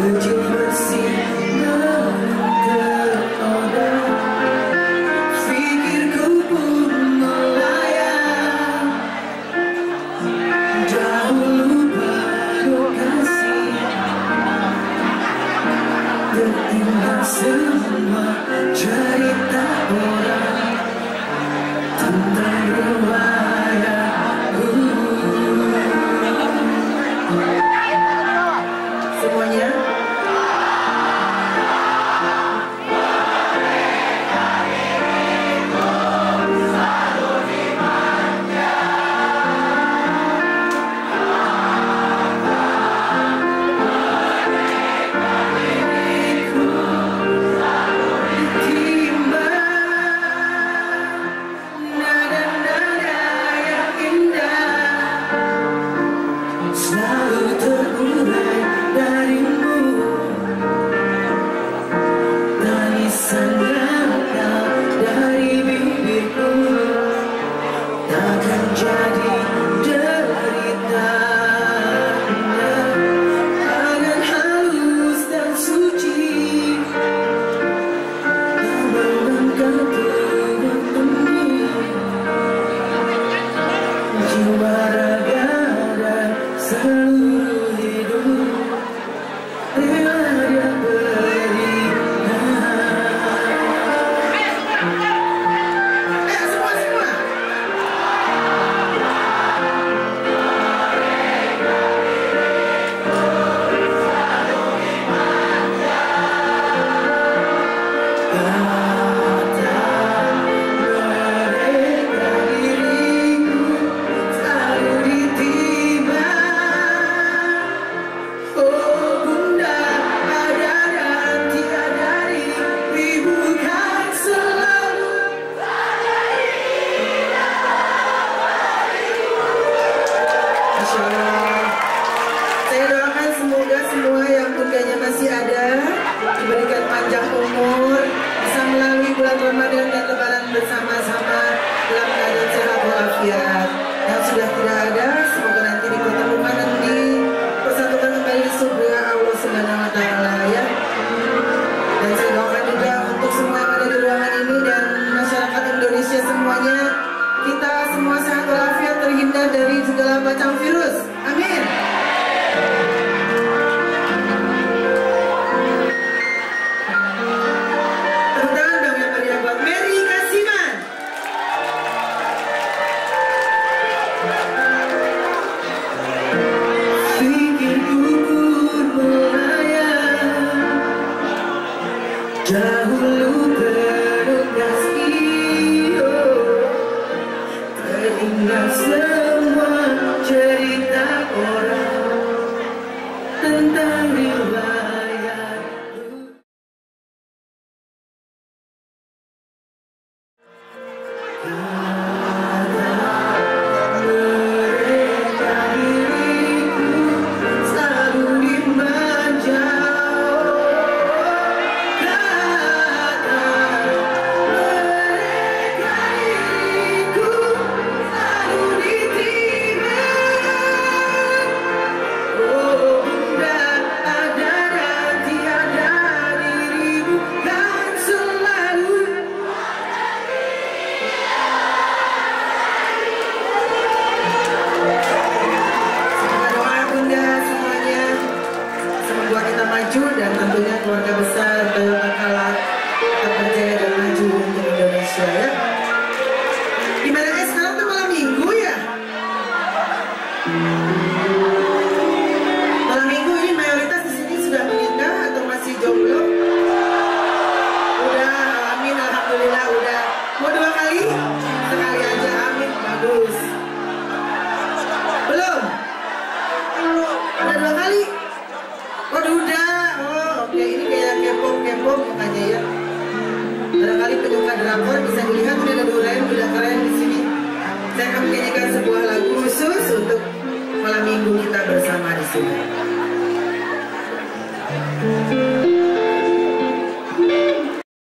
kecil bersih ternoda, pikirku pun melayang. Dahulu baru kasih, teringat semua cerita orang tentang riwayatku. Semuanya diberikan panjang umur, bisa melalui bulan Ramadan dan Lebaran bersama-sama dalam keadaan sehat walafiat. Yang sudah tidak ada, semoga nanti dipertemukan dan dipersatukan kembali di surga Allah Subhanahu wa Ta'ala, ya. Dan saya doakan juga untuk semua yang ada di ruangan ini dan masyarakat Indonesia semuanya, kita semua sehat walafiat, terhindar dari segala macam virus. Amin. Dahulu berbekas iyo, teringat semua cerita orang tentang riwayatku. Dan tentunya keluarga besar Toyota Kalah terpercaya dan maju untuk Indonesia, ya. Gimana guys, sekarang tuh malam minggu ya? Malam minggu ini mayoritas di sini sudah menikah atau masih jomblo? Udah, amin, alhamdulillah udah. Mau 2 kali? Sekali aja, amin, bagus. Belum? Udah 2 kali? Waduh, udah. Oke, ini kayak kepo makanya, ya. Barangkali penyuka drakor bisa dilihat udah ada Durain, udah keren di sini. Saya akan menyanyikan sebuah lagu khusus untuk malam minggu kita bersama di sini.